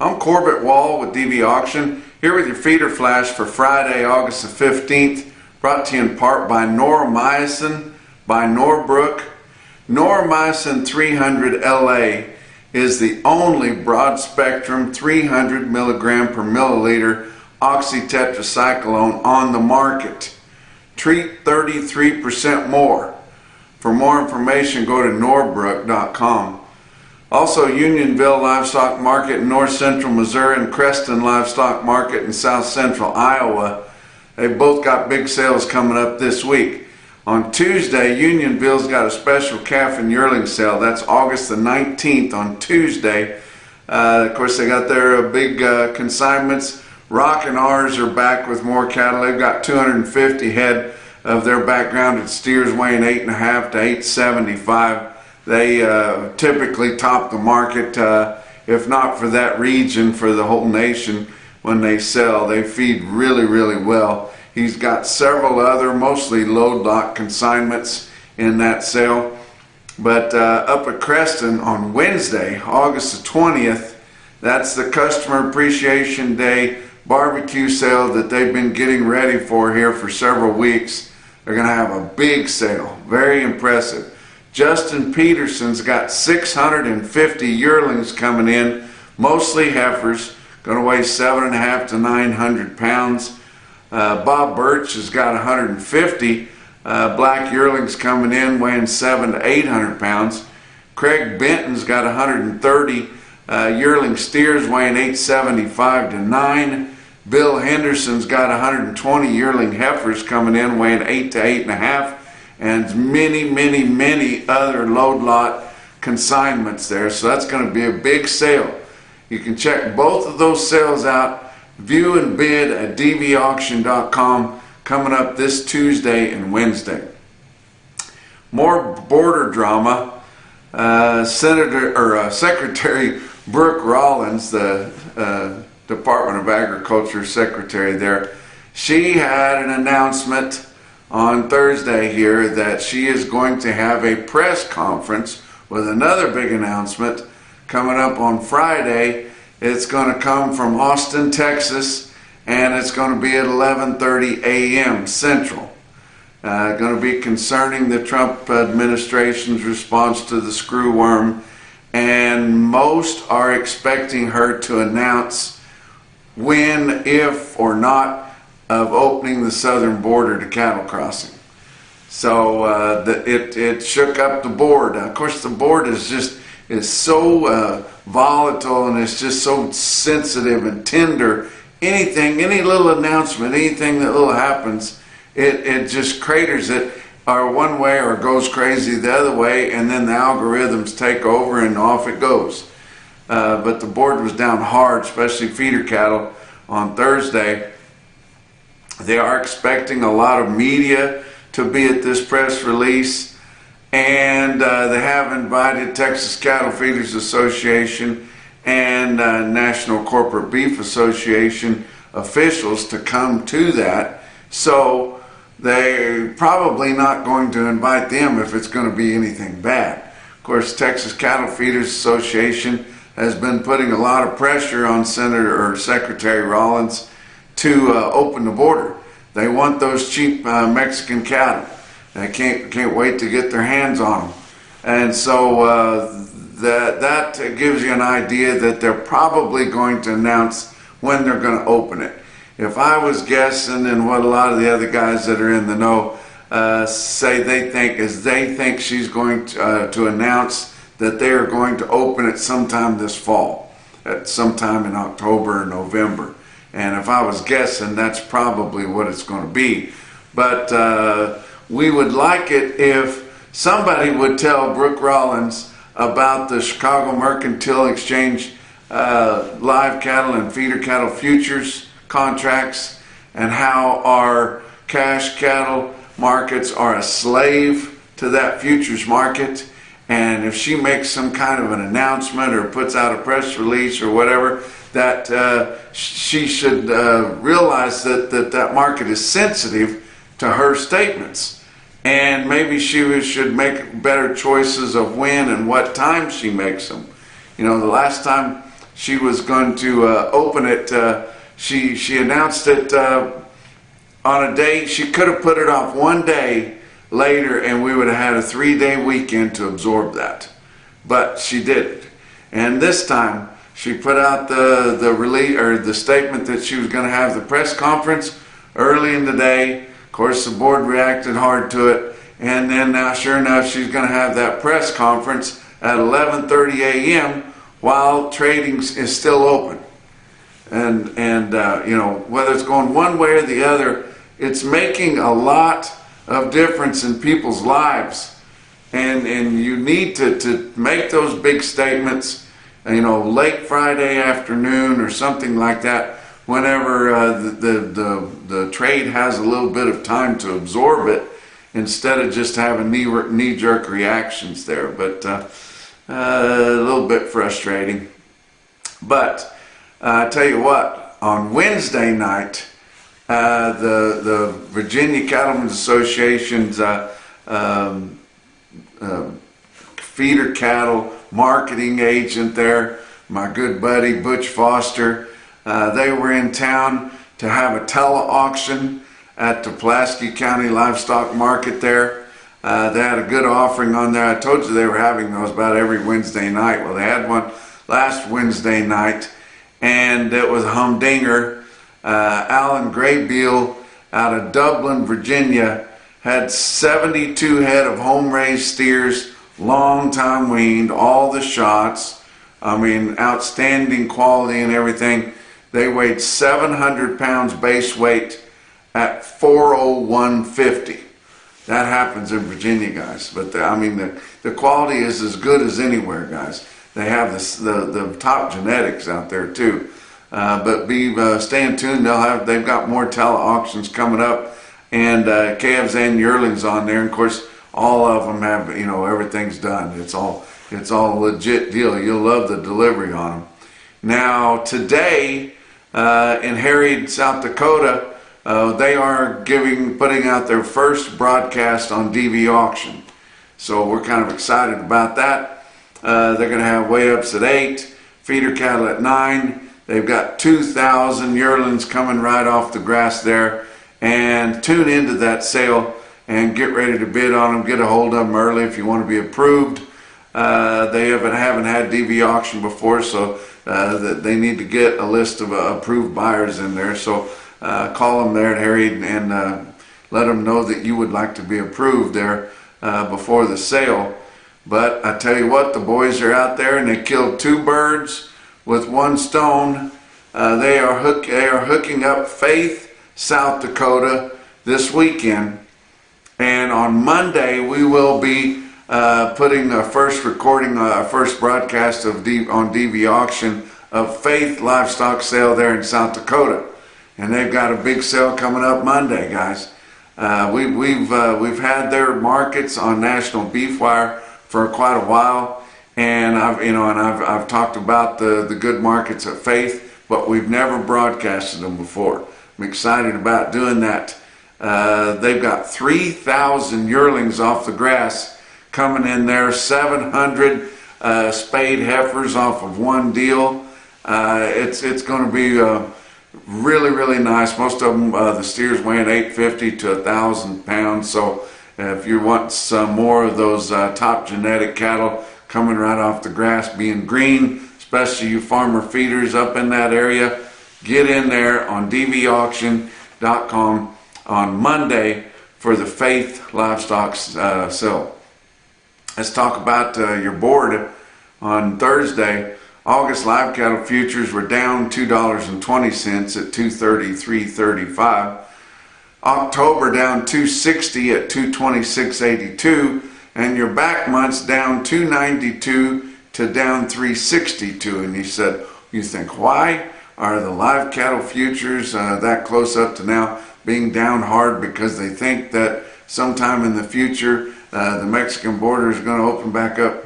I'm Corbitt with DVAuction, here with your feeder flash for Friday, August the 15th, brought to you in part by Noromycin by Norbrook. Noromycin 300 LA is the only broad-spectrum 300 milligram per milliliter oxytetracycline on the market. Treat 33% more. For more information, go to norbrook.com. Also, Unionville Livestock Market in north central Missouri and Creston Livestock Market in south central Iowa. They've both got big sales coming up this week. On Tuesday, Unionville's got a special calf and yearling sale. That's August the 19th on Tuesday. Of course, they got their big consignments. Rock and R's are back with more cattle. They've got 250 head of their backgrounded steers weighing 8.5 to 875. They typically top the market, if not for that region, for the whole nation when they sell. They feed really, really well. He's got several other, mostly load lock consignments in that sale. But up at Creston on Wednesday, August the 20th, that's the Customer Appreciation Day barbecue sale that they've been getting ready for here for several weeks. They're going to have a big sale, very impressive. Justin Peterson's got 650 yearlings coming in, mostly heifers, going to weigh 7.5 to 900 pounds. Bob Birch has got 150 black yearlings coming in, weighing 700 to 800 pounds. Craig Benton's got 130 yearling steers, weighing 875 to 9. Bill Henderson's got 120 yearling heifers coming in, weighing 8 to 8.5. And many other load lot consignments there. So that's going to be a big sale. You can check both of those sales out, view and bid at DVAuction.com, coming up this Tuesday and Wednesday. More border drama. Secretary Brooke Rollins, the Department of Agriculture Secretary there, she had an announcement on Thursday here that she is going to have a press conference with another big announcement coming up on Friday. It's going to come from Austin, Texas, and it's going to be at 11:30 a.m. Central. Going to be concerning the Trump administration's response to the screwworm, and most are expecting her to announce when, if, or not of opening the southern border to cattle crossing. So it shook up the board. Of course, the board is so volatile, and it's just so sensitive and tender. Any little announcement, anything that little happens, it just craters it, or one way or goes crazy the other way, and then the algorithms take over and off it goes. But the board was down hard, especially feeder cattle on Thursday. They are expecting a lot of media to be at this press release, and they have invited Texas Cattle Feeders Association and National Corporate Beef Association officials to come to that. So they're probably not going to invite them if it's going to be anything bad. Of course, Texas Cattle Feeders Association has been putting a lot of pressure on Secretary Rollins to open the border. They want those cheap Mexican cattle. They can't wait to get their hands on them. And so that gives you an idea that they're probably going to announce when they're going to open it. If I was guessing, and what a lot of the other guys that are in the know say they think she's going to announce that they are going to open it sometime this fall, at sometime in October or November. And if I was guessing, that's probably what it's going to be. But we would like it if somebody would tell Brooke Rollins about the Chicago Mercantile Exchange live cattle and feeder cattle futures contracts, and how our cash cattle markets are a slave to that futures market. And if she makes some kind of an announcement or puts out a press release or whatever, that she should realize that market is sensitive to her statements, and maybe she should make better choices of when and what time she makes them. You know, the last time she was going to open it. She announced it on a day. She could have put it off one day later, and we would have had a 3-day weekend to absorb that. But she did it. And this time, she put out the release, or the statement, that she was going to have the press conference early in the day. Of course, the board reacted hard to it. And then now, sure enough, she's going to have that press conference at 11:30 a.m. while trading is still open. And you know, whether it's going one way or the other, it's making a lot of difference in people's lives. And you need to make those big statements, you know, late Friday afternoon or something like that, whenever the trade has a little bit of time to absorb it, instead of just having knee-jerk reactions there. But a little bit frustrating. But I tell you what, on Wednesday night, the Virginia Cattlemen's Association's feeder cattle marketing agent there, my good buddy Butch Foster, they were in town to have a tele-auction at the Pulaski County Livestock Market there. They had a good offering on there. I told you they were having those about every Wednesday night. Well, they had one last Wednesday night, and it was a humdinger. Alan Graybeal out of Dublin, Virginia, had 72 head of home-raised steers, long time weaned, all the shots. I mean, outstanding quality and everything. They weighed 700 pounds base weight at 401.50. That happens in Virginia, guys. But I mean, the quality is as good as anywhere, guys. They have the top genetics out there too. But staying tuned. They've got more tele-auctions coming up, and calves and yearlings on there. And of course, all of them have, you know, everything's done. It's all a legit deal. You'll love the delivery on them. Now today in Harriet, South Dakota, they are putting out their first broadcast on DVAuction. So we're kind of excited about that. They're going to have weigh-ups at 8, feeder cattle at 9. They've got 2,000 yearlings coming right off the grass there. And tune into that sale and get ready to bid on them. Get a hold of them early if you want to be approved. They haven't had DVAuction before, so they need to get a list of approved buyers in there. So call them there at Harriet and let them know that you would like to be approved there before the sale. But I tell you what, the boys are out there and they killed 2 birds with 1 stone. They are hooking up Faith, South Dakota this weekend. And on Monday we will be putting our first broadcast on DVAuction of Faith livestock sale there in South Dakota. And they've got a big sale coming up Monday, guys. We've had their markets on NationalBeefWire for quite a while, and I've talked about the good markets at Faith, but we've never broadcasted them before. I'm excited about doing that. They've got 3,000 yearlings off the grass coming in there, 700 spayed heifers off of one deal. It's going to be really nice. Most of them, the steers weighing 850 to 1,000 pounds. So if you want some more of those top genetic cattle coming right off the grass, being green, especially you farmer feeders up in that area, get in there on DVAuction.com on Monday for the Faith livestock sale. Let's talk about your board on Thursday. August live cattle futures were down $2.20 at $233.35. October down $2.60 at $226.82, and your back months down $2.92 to down $3.62. And you think, why are the live cattle futures that close up to now being down hard? Because they think that sometime in the future the Mexican border is going to open back up.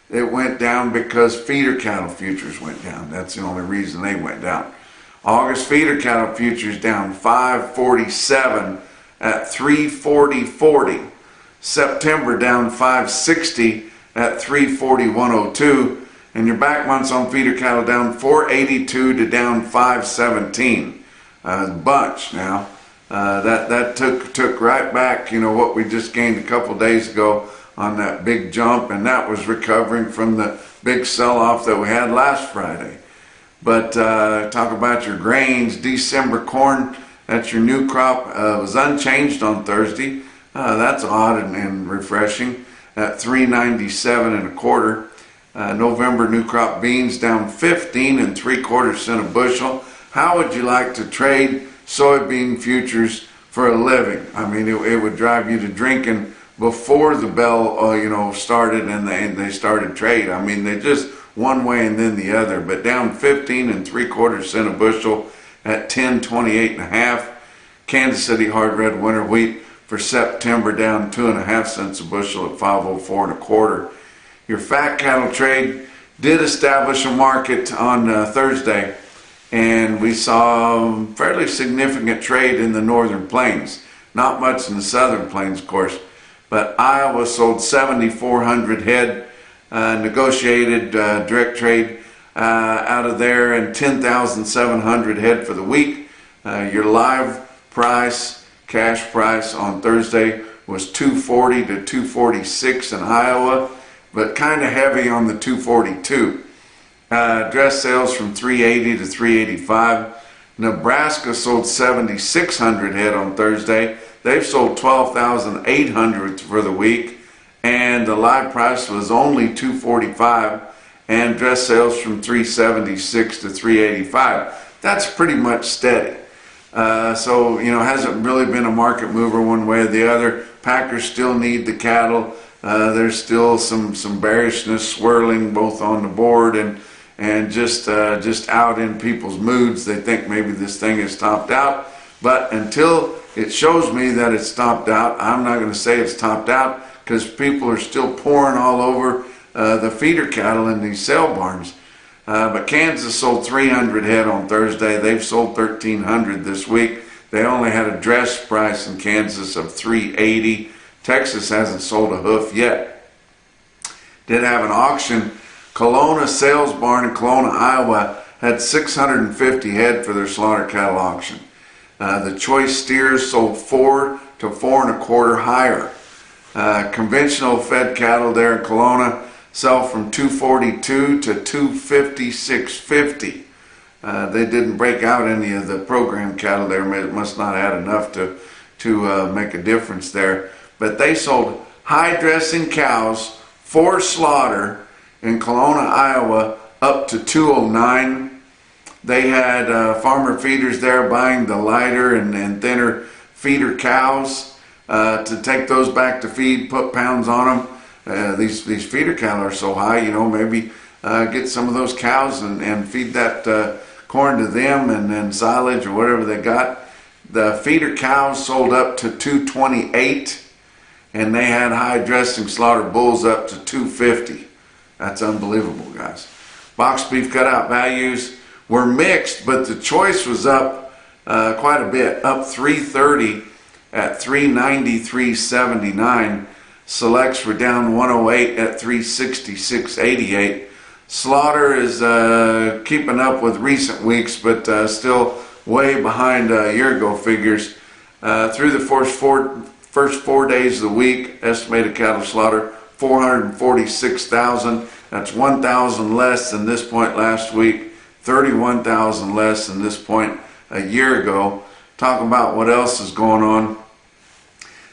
It went down because feeder cattle futures went down. That's the only reason they went down. August feeder cattle futures down $5.47 at $340.40. September down $5.60 at $341.02. And your back months on feeder cattle down 482 to down 517. A bunch now. That took right back, you know, what we just gained a couple days ago on that big jump, and that was recovering from the big sell-off that we had last Friday. But talk about your grains. December corn, that's your new crop, was unchanged on Thursday. That's odd and refreshing at 397 1/4. November new crop beans down 15 3/4 cents a bushel. How would you like to trade soybean futures for a living? I mean, it would drive you to drinking before the bell, you know, started and they started trade. I mean, they just one way and then the other. But down 15 3/4 cents a bushel at 10.28 1/2. Kansas City hard red winter wheat for September down 2.5 cents a bushel at 504 1/4. Your fat cattle trade did establish a market on Thursday, and we saw fairly significant trade in the northern plains. Not much in the southern plains, of course, but Iowa sold 7,400 head, negotiated direct trade out of there, and 10,700 head for the week. Your live price, cash price on Thursday was 240 to 246 in Iowa, but kind of heavy on the 242. Dress sales from 380 to 385. Nebraska sold 7,600 head on Thursday. They've sold 12,800 for the week, and the live price was only 245, and dress sales from 376 to 385. That's pretty much steady. So, you know, hasn't really been a market mover one way or the other. Packers still need the cattle. There's still some bearishness swirling both on the board and just out in people's moods. They think maybe this thing is topped out, but until it shows me that it's topped out, I'm not going to say it's topped out, because people are still pouring all over the feeder cattle in these sale barns. But Kansas sold 300 head on Thursday. They've sold 1,300 this week. They only had a dress price in Kansas of 380. Texas hasn't sold a hoof yet. Did have an auction. Kelowna sales barn in Kelowna, Iowa had 650 head for their slaughter cattle auction. The choice steers sold 4 to 4 1/4 higher. Conventional fed cattle there in Kelowna sell from 242 to 256.50. They didn't break out any of the program cattle there. It must not have had enough to make a difference there. But they sold high dressing cows for slaughter in Kelowna, Iowa, up to 209. They had farmer feeders there buying the lighter and thinner feeder cows to take those back to feed, put pounds on them. These feeder cattle are so high, you know, maybe get some of those cows and feed that corn to them and silage or whatever they got. The feeder cows sold up to 228, and they had high dressing slaughter bulls up to 250. That's unbelievable, guys. Box beef cutout values were mixed, but the choice was up quite a bit, up 330 at 393.79. Selects were down 108 at 366.88. Slaughter is keeping up with recent weeks, but still way behind year ago figures. Through the first four days of the week, estimated cattle slaughter 446,000. That's 1,000 less than this point last week, 31,000 less than this point a year ago. Talk about what else is going on.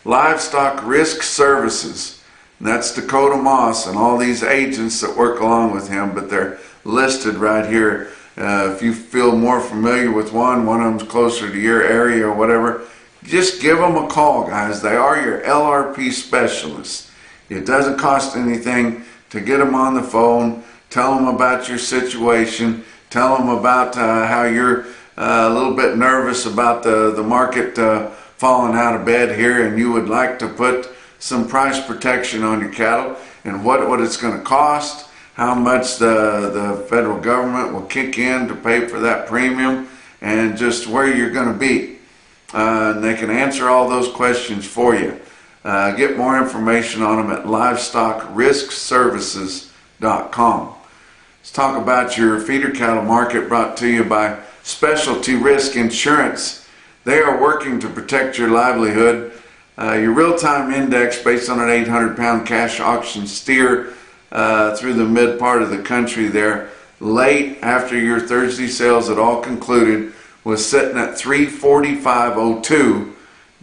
Livestock Risk Services. That's Dakota Moss and all these agents that work along with him, but they're listed right here. If you feel more familiar with one of them's closer to your area or whatever, just give them a call, guys. They are your LRP specialists. It doesn't cost anything to get them on the phone, tell them about your situation, tell them about how you're a little bit nervous about the market falling out of bed here, and you would like to put some price protection on your cattle, and what it's going to cost, how much the federal government will kick in to pay for that premium, and just where you're going to be. And they can answer all those questions for you. Get more information on them at livestockriskservices.com. Let's talk about your feeder cattle market, brought to you by Specialty Risk Insurance. They are working to protect your livelihood. Your real-time index based on an 800-pound cash auction steer through the mid part of the country there, late after your Thursday sales had all concluded, was sitting at 345.02,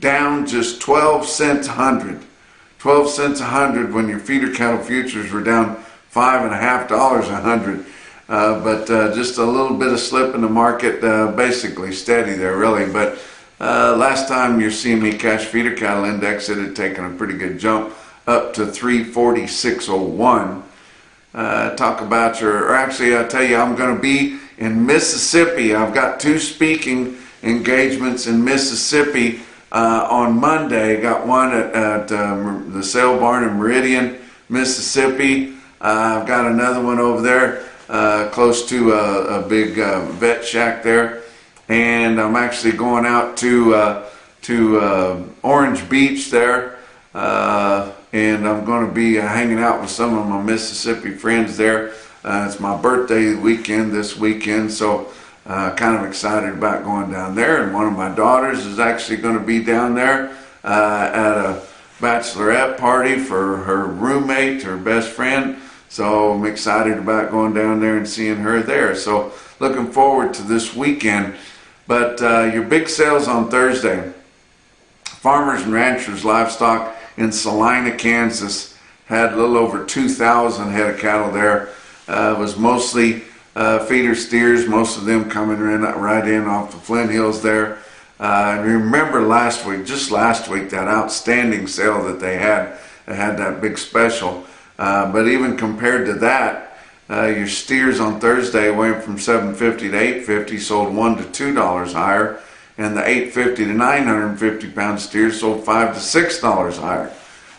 down just 12 cents a hundred. 12 cents a hundred when your feeder cattle futures were down $5.50 a hundred. But just a little bit of slip in the market, basically steady there really. But last time your CME cash feeder cattle index, it had taken a pretty good jump up to 346.01. Talk about or actually I'll tell you, I'm going to be in Mississippi. I've got 2 speaking engagements in Mississippi on Monday. Got one at the sale barn in Meridian, Mississippi. I've got another one over there close to a big vet shack there, and I'm actually going out to Orange Beach there, and I'm going to be hanging out with some of my Mississippi friends there. It's my birthday weekend this weekend, so kind of excited about going down there. And one of my daughters is actually going to be down there at a bachelorette party for her roommate, her best friend. So I'm excited about going down there and seeing her there. So looking forward to this weekend. But your big sales on Thursday. Farmers and Ranchers Livestock in Salina, Kansas had a little over 2,000 head of cattle there. It was mostly feeder steers, most of them coming in right in off the Flint Hills there. And remember just last week, that outstanding sale that they had that big special. But even compared to that, your steers on Thursday went from $7.50 to $8.50, sold $1 to $2 higher, and the $8.50 to 950 pound steers sold $5 to $6 higher.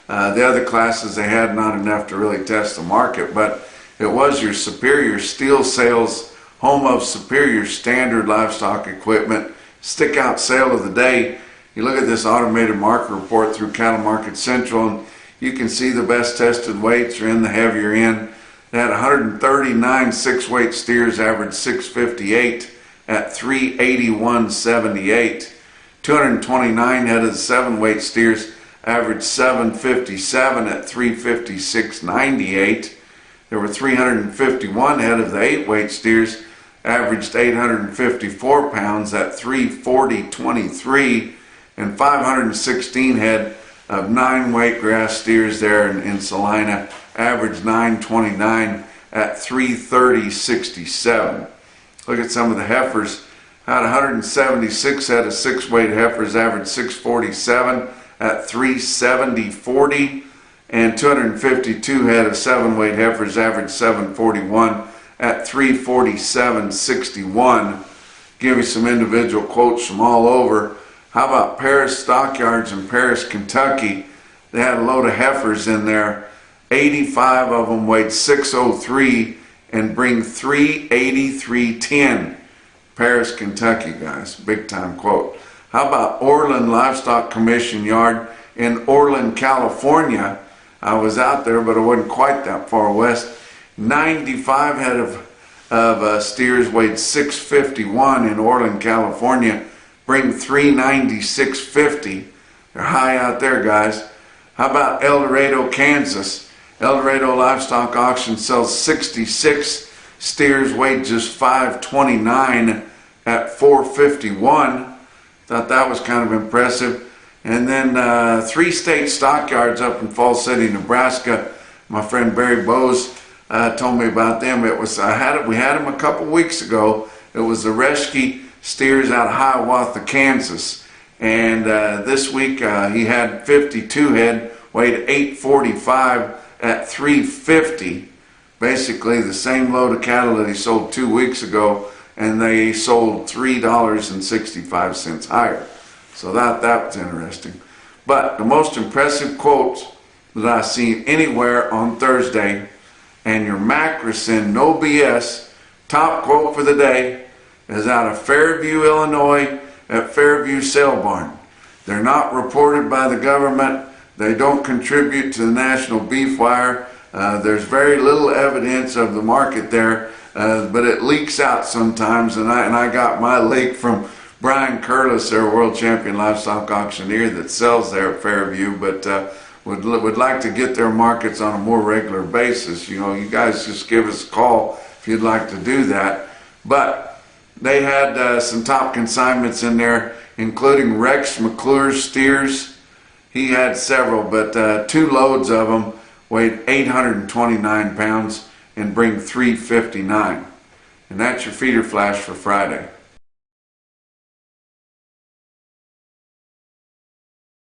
The other classes they had not enough to really test the market, but it was your Superior Steel Sales, home of Superior Standard Livestock Equipment, stick out sale of the day. You look at this automated market report through Cattle Market Central, and you can see the best tested weights are in the heavier end. They had 139 6-weight steers, averaged 658 at 381.78. 229 head of the 7-weight steers, averaged 757 at 356.98. There were 351 head of the 8-weight steers, averaged 854 pounds at 340.23, and 516 head of 9-weight grass steers there in Salina, averaged 929 at 330.67. Look at some of the heifers. Had 176 head of 6-weight heifers, averaged 647 at 370.40, and 252 head of 7-weight heifers, averaged 741 at 347.61. Give you some individual quotes from all over. How about Paris Stockyards in Paris, Kentucky? They had a load of heifers in there. 85 of them weighed 603 and bring 383.10. Paris, Kentucky, guys. Big time quote. How about Orland Livestock Commission Yard in Orland, California? I was out there, but I wasn't quite that far west. 95 head of steers weighed 651 in Orland, California. Bring 396.50. They're high out there, guys. How about El Dorado, Kansas? El Dorado Livestock Auction sells 66 steers weighed just 529 at 451. Thought that was kind of impressive. And then 3 state stockyards up in Falls City, Nebraska. My friend Barry Bowes told me about them. We had them a couple weeks ago. It was the Reschke steers out of Hiawatha, Kansas. And this week he had 52 head, weighed 845 at 350. Basically the same load of cattle that he sold 2 weeks ago, and they sold $3.65 higher. So that was interesting. But the most impressive quotes that I seen anywhere on Thursday, and your Macrocin, no BS, top quote for the day, is out of Fairview, Illinois, at Fairview Sale Barn. They're not reported by the government. They don't contribute to the NationalBeefWire. There's very little evidence of the market there, but it leaks out sometimes, and I got my leak from Brian Curtis, their world champion livestock auctioneer that sells there at Fairview, but would like to get their markets on a more regular basis. You know, you guys just give us a call if you'd like to do that. But they had some top consignments in there, including Rex McClure's steers. He had several, but 2 loads of them weighed 829 pounds and bring 359. And that's your feeder flash for Friday.